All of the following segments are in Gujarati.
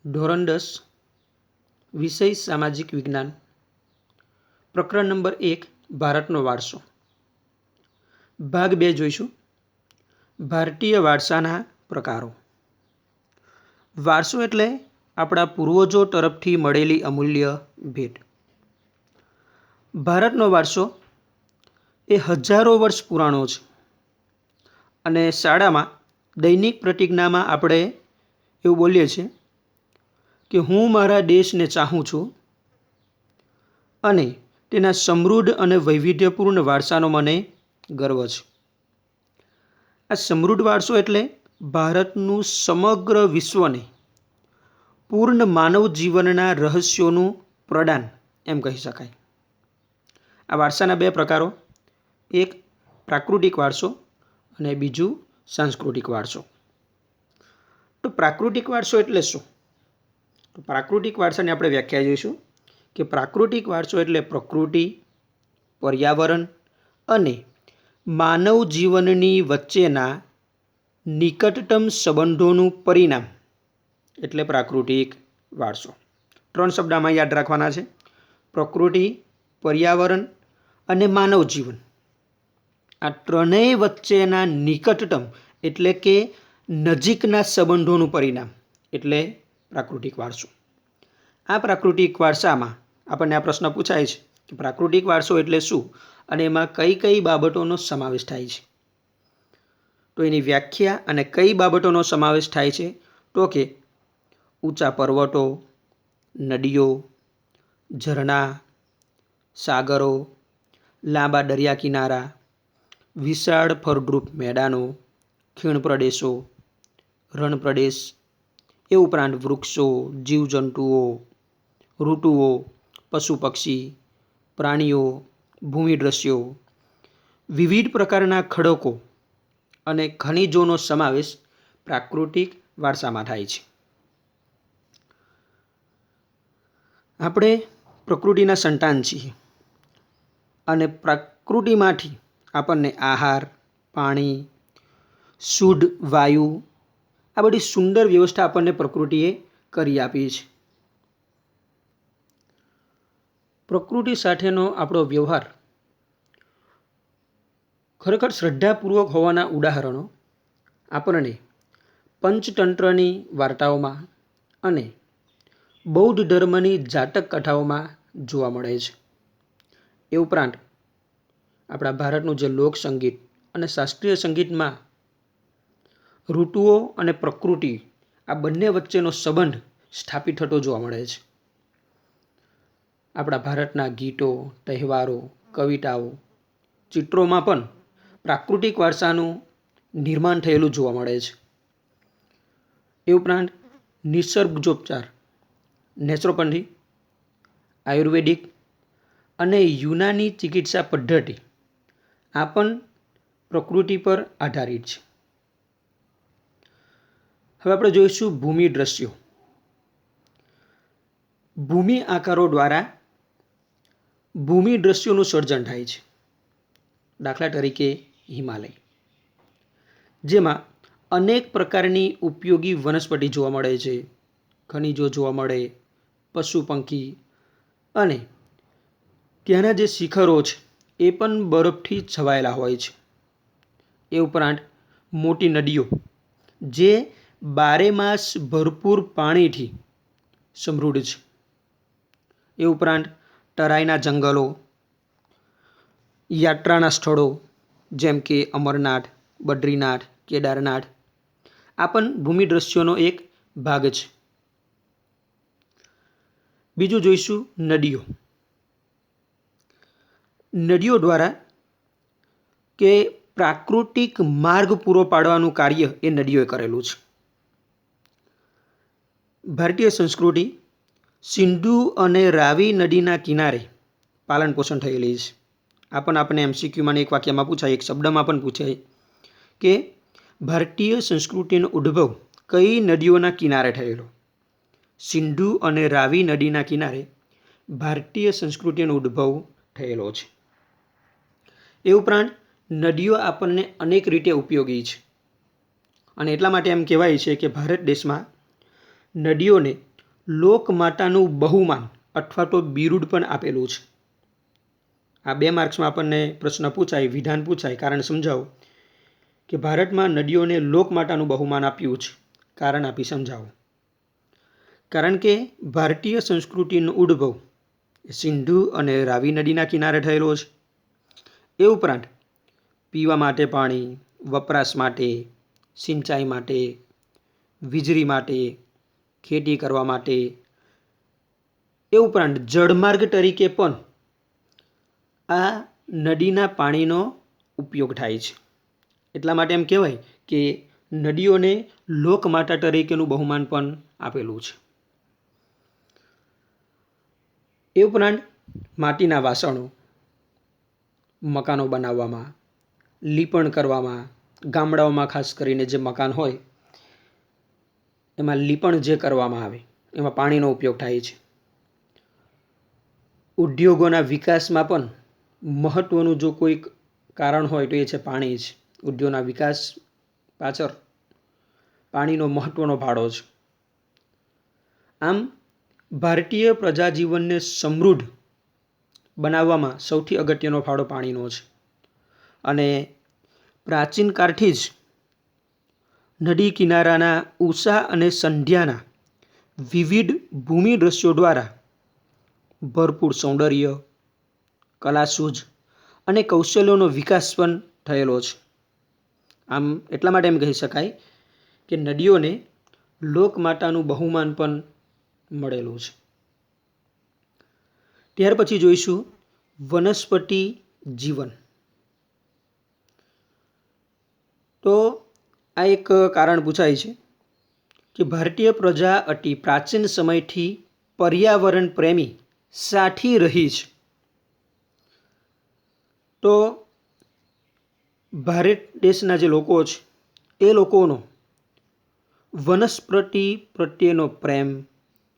ધોરણ 10 વિષય સામાજિક વિજ્ઞાન પ્રકરણ નંબર 1 ભારતનો વારસો ભાગ 2 જોઈશું. ભારતીય વારસાના પ્રકારો. વારસો એટલે આપણા પૂર્વજો તરફથી મળેલી અમૂલ્ય ભેટ. ભારતનો વારસો એ હજારો વર્ષ પુરાણો છે અને શાળામાં દૈનિક પ્રતિજ્ઞામાં આપણે એવું બોલીએ છીએ કે હું મારા દેશને ચાહું છું અને તેના સમૃદ્ધ અને વૈવિધ્યપૂર્ણ વારસાનો મને ગર્વ છે. આ સમૃદ્ધ વારસો એટલે ભારતનું સમગ્ર વિશ્વને પૂર્ણ માનવ જીવનના રહસ્યોનું પ્રદાન એમ કહી શકાય. આ વારસાના 2 પ્રકારો, એક પ્રાકૃતિક વારસો અને બીજું સાંસ્કૃતિક વારસો. તો પ્રાકૃતિક વારસો એટલે શું? તો પ્રાકૃતિક વારસાની આપણે વ્યાખ્યા જોઈશું કે પ્રાકૃતિક વારસો એટલે પ્રકૃતિ, પર્યાવરણ અને માનવ જીવનની વચ્ચેના નિકટતમ સંબંધોનું પરિણામ એટલે પ્રાકૃતિક વારસો. 3 શબ્દ આમાં યાદ રાખવાના છે: પ્રકૃતિ, પર્યાવરણ અને માનવ જીવન. આ ત્રણેય વચ્ચેના નિકટતમ એટલે કે નજીકના સંબંધોનું પરિણામ એટલે પ્રાકૃતિક વારસો. આ પ્રાકૃતિક વારસામાં આપણને આ પ્રશ્ન પૂછાય છે કે પ્રાકૃતિક વારસો એટલે શું અને એમાં કઈ કઈ બાબતોનો સમાવેશ થાય છે. તો એની વ્યાખ્યા અને કઈ બાબતોનો સમાવેશ થાય છે તો કે ઊંચા પર્વતો, નદીઓ, ઝરણા, સાગરો, લાંબા દરિયા કિનારા, વિશાળ ફળદ્રુપ મેદાનો, ખીણ પ્રદેશો, રણ પ્રદેશ, એ ઉપરાંત વૃક્ષો, જીવજંતુઓ, ઋતુઓ, પશુ પક્ષી, પ્રાણીઓ, ભૂમિ દ્રશ્યો, વિવિધ પ્રકારના ખડકો અને ખનિજોનો સમાવેશ પ્રાકૃતિક વારસામાં થાય છે. આપણે પ્રકૃતિના સંતાન છીએ અને પ્રકૃતિમાંથી આપણને આહાર, પાણી, શુદ્ધ વાયુ, આ બધી સુંદર વ્યવસ્થા આપણને પ્રકૃતિએ કરી આપી છે. પ્રકૃતિ સાથેનો આપણો વ્યવહાર ખરેખર શ્રદ્ધાપૂર્વક હોવાના ઉદાહરણો આપણને પંચતંત્રની વાર્તાઓમાં અને બૌદ્ધ ધર્મની જાતક કથાઓમાં જોવા મળે છે. એ ઉપરાંત આપણા ભારતનું જે લોકસંગીત અને શાસ્ત્રીય સંગીતમાં ઋતુઓ અને પ્રકૃતિ આ બંને વચ્ચેનો સંબંધ સ્થાપિત થતો જોવા મળે છે. આપણા ભારતના ગીતો, તહેવારો, કવિતાઓ, ચિત્રોમાં પણ પ્રાકૃતિક વારસાનું નિર્માણ થયેલું જોવા મળે છે. એ ઉપરાંત નિસર્ગોપચાર, નેચરોપેથી, આયુર્વેદિક અને યુનાની ચિકિત્સા પદ્ધતિ આ પણ પ્રકૃતિ પર આધારિત છે. હવે આપણે જોઈશું ભૂમિ દ્રશ્યો. ભૂમિ આકારો દ્વારા ભૂમિ દ્રશ્યોનું સર્જન થાય છે. દાખલા તરીકે હિમાલય, જેમાં અનેક પ્રકારની ઉપયોગી વનસ્પતિ જોવા મળે છે, ખનિજો જોવા મળે, પશુ પંખી અને ત્યાંના જે શિખરો છે એ પણ બરફથી છવાયેલા હોય છે. એ ઉપરાંત મોટી નદીઓ જે 12 માસ ભરપૂર પાણીથી સમૃદ્ધ છે. એ ઉપરાંત તરાઈના જંગલો, યાત્રાના સ્થળો જેમ કે અમરનાથ, બદ્રીનાથ, કેદારનાથ આ પણ ભૂમિ દ્રશ્યોનો એક ભાગ છે. બીજું જોઈશું નદીઓ. નદીઓ દ્વારા કે પ્રાકૃતિક માર્ગ પૂરો પાડવાનું કાર્ય એ નદીઓએ કરેલું છે. ભારતીય સંસ્કૃતિ સિંધુ અને રાવી નદીના કિનારે પાલન પોષણ થયેલી છે. આ પણ આપણે MCQમાં એક વાક્યમાં પૂછાય, એક શબ્દમાં પણ પૂછાય કે ભારતીય સંસ્કૃતિનો ઉદ્ભવ કઈ નદીઓના કિનારે થયેલો? સિંધુ અને રાવી નદીના કિનારે ભારતીય સંસ્કૃતિનો ઉદ્ભવ થયેલો છે. એ ઉપરાંત નદીઓ આપણને અનેક રીતે ઉપયોગી છે અને એટલા માટે એમ કહેવાય છે કે ભારત દેશમાં નદીઓને લોકમાતાનું બહુમાન અથવા તો બિરુદ પણ આપેલું છે. આ 2 માર્ક્સમાં આપણને પ્રશ્ન પૂછાય, વિધાન પૂછાય, કારણ સમજાવો કે ભારતમાં નદીઓને લોકમાતાનું બહુમાન આપ્યું છે. કારણ આપી સમજાવો. કારણ કે ભારતીય સંસ્કૃતિનો ઉદ્ભવ સિંધુ અને રાવી નદીના કિનારે થયેલો છે. એ ઉપરાંત પીવા માટે પાણી, વપરાશ માટે, સિંચાઈ માટે, વીજળી માટે, ખેતી કરવા માટે, એ ઉપરાંત જળમાર્ગ તરીકે પણ આ નદીના પાણીનો ઉપયોગ થાય છે. એટલા માટે એમ કહેવાય કે નદીઓને લોકમાતા તરીકેનું બહુમાન પણ આપેલું છે. એ ઉપરાંત માટીના વાસણો, મકાનો બનાવવામાં, લીપણ કરવામાં, ગામડાઓમાં ખાસ કરીને જે મકાન હોય એમાં લીપણ જે કરવામાં આવે એમાં પાણીનો ઉપયોગ થાય છે. ઉદ્યોગોના વિકાસમાં પણ મહત્ત્વનું જો કોઈ કારણ હોય તો એ છે પાણી જ. ઉદ્યોગના વિકાસ પાછળ પાણીનો મહત્ત્વનો ફાળો છે. આમ ભારતીય પ્રજાજીવનને સમૃદ્ધ બનાવવામાં સૌથી અગત્યનો ફાળો પાણીનો છે. અને પ્રાચીન કાળથી જ નદી કિનારાના ઉષા અને સંધ્યાના વિવિધ ભૂમિ દ્રશ્યો દ્વારા ભરપૂર સૌંદર્ય, કલાસૂઝ અને કૌશલ્યોનો વિકાસ પણ થયેલો છે. આમ એટલા માટે એમ કહી શકાય કે નદીઓને લોકમાતાનું બહુમાન પણ મળેલું છે. ત્યાર પછી જોઈશું વનસ્પતિ જીવન. તો આ એક કારણ પૂછાય છે કે ભારતીય પ્રજા અતિ પ્રાચીન સમયથી પર્યાવરણ પ્રેમી સાથી રહી છે. તો ભારત દેશના જે લોકો છે એ લોકોનો વનસ્પતિ પ્રત્યેનો પ્રેમ,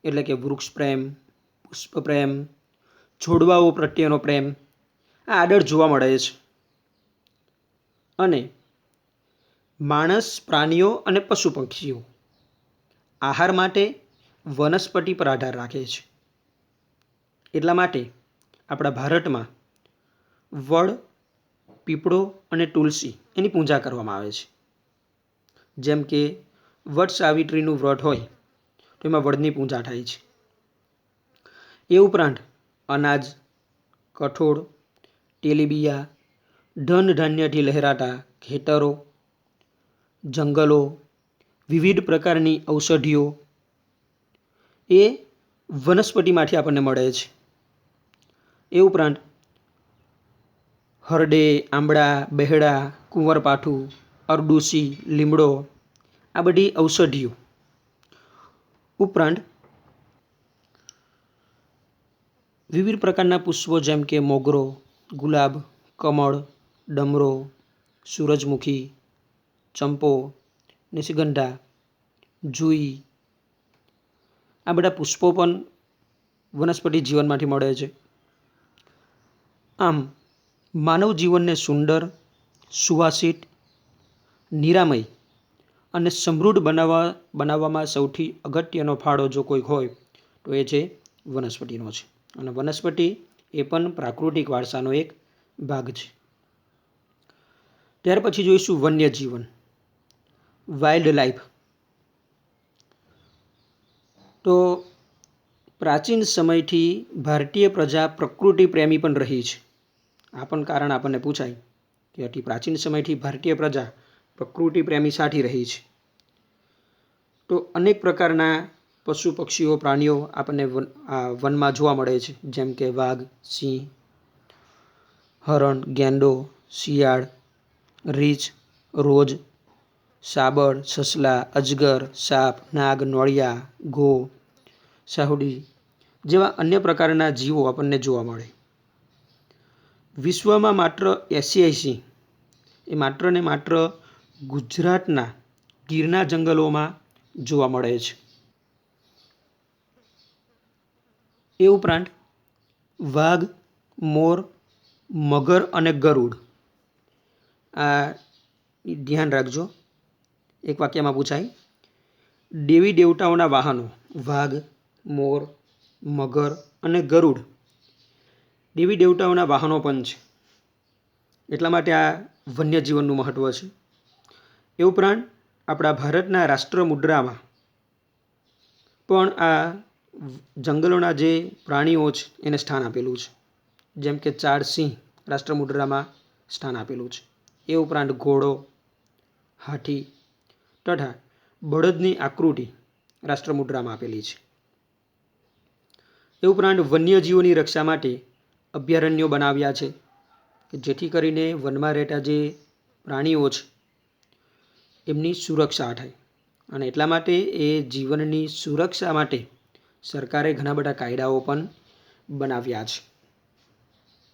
એટલે કે વૃક્ષ પ્રેમ, પુષ્પ પ્રેમ, છોડવાઓ પ્રત્યેનો પ્રેમ આ આગળ જોવા મળે છે. અને માણસ, પ્રાણીઓ અને પશુ પક્ષીઓ આહાર માટે વનસ્પતિ પર આધાર રાખે છે. એટલા માટે આપણા ભારતમાં વડ, પીપળો અને તુલસી એની પૂજા કરવામાં આવે છે. જેમ કે વટ સાવિત્રીનું વ્રત હોય તો એમાં વડની પૂજા થાય છે. એ ઉપરાંત અનાજ, કઠોળ, તેલીબિયા, ધન ધાન્યથી લહેરાતા ખેતરો, જંગલો, વિવિધ પ્રકારની ઔષધિઓ એ વનસ્પતિમાંથી આપણને મળે છે. એ ઉપરાંત હરડે, આંબળા, બહેડા, કુંવરપાઠું, અરડૂસી, લીમડો આ બધી ઔષધિઓ. ઉપરાંત વિવિધ પ્રકારના પુષ્પો જેમ કે મોગરો, ગુલાબ, કમળ, ડમરો, સૂરજમુખી, ચંપો, નિશિગંધા, જુઈ આ બધા પુષ્પો પણ વનસ્પતિ જીવનમાંથી મળે છે. આમ માનવ જીવનને સુંદર, સુવાસિત, નિરામય અને સમૃદ્ધ બનાવવામાં સૌથી અગત્યનો ફાળો જો કોઈ હોય તો એ છે વનસ્પતિનો છે. અને વનસ્પતિ એ પણ પ્રાકૃતિક વારસાનો એક ભાગ છે. ત્યાર પછી જોઈશું વન્યજીવન, વાઇલ્ડ લાઈફ. તો પ્રાચીન સમયથી ભારતીય પ્રજા પ્રકૃતિ પ્રેમી પણ રહી છે. આ પણ કારણ આપણને પૂછાય કે અતિ પ્રાચીન સમયથી ભારતીય પ્રજા પ્રકૃતિ પ્રેમી સાથી રહી છે. તો અનેક પ્રકારના પશુ પક્ષીઓ, પ્રાણીઓ આપણને વનમાં જોવા મળે છે. જેમ કે વાઘ, સિંહ, હરણ, ગેંડો, શિયાળ, રીંછ, રોજ, સાબર, સસલા, અજગર, સાપ, નાગ, નોળિયા, ઘો, સાહુડી જેવા અન્ય પ્રકારના જીવો આપણને જોવા મળે. વિશ્વમાં માત્ર 80 એ માત્ર ને માત્ર ગુજરાતના ગીરના જંગલોમાં જોવા મળે છે. એ ઉપરાંત વાઘ, મોર, મગર અને ગરુડ આ ધ્યાન રાખજો, એક વાક્યમાં પૂછાય. દેવી દેવતાઓના વાહનો વાઘ, મોર, મગર અને ગરુડ દેવી દેવતાઓના વાહનો પણ છે. એટલા માટે આ વન્યજીવનનું મહત્ત્વ છે. એ ઉપરાંત આપણા ભારતના રાષ્ટ્ર મુદ્રામાં પણ આ જંગલોના જે પ્રાણીઓ છે એને સ્થાન આપેલું છે. જેમ કે 4 સિંહ રાષ્ટ્ર મુદ્રામાં સ્થાન આપેલું છે. એ ઉપરાંત ઘોડો, હાથી તથા બળદની આકૃતિ રાષ્ટ્ર મુદ્રામાં આપેલી છે. એ ઉપરાંત વન્યજીવોની રક્ષા માટે અભયારણ્યો બનાવ્યા છે કે જેથી કરીને વનમાં રહેતા જે પ્રાણીઓ છે એમની સુરક્ષા થાય. અને એટલા માટે એ જીવનની સુરક્ષા માટે સરકારે ઘણા બધા કાયદાઓ પણ બનાવ્યા છે.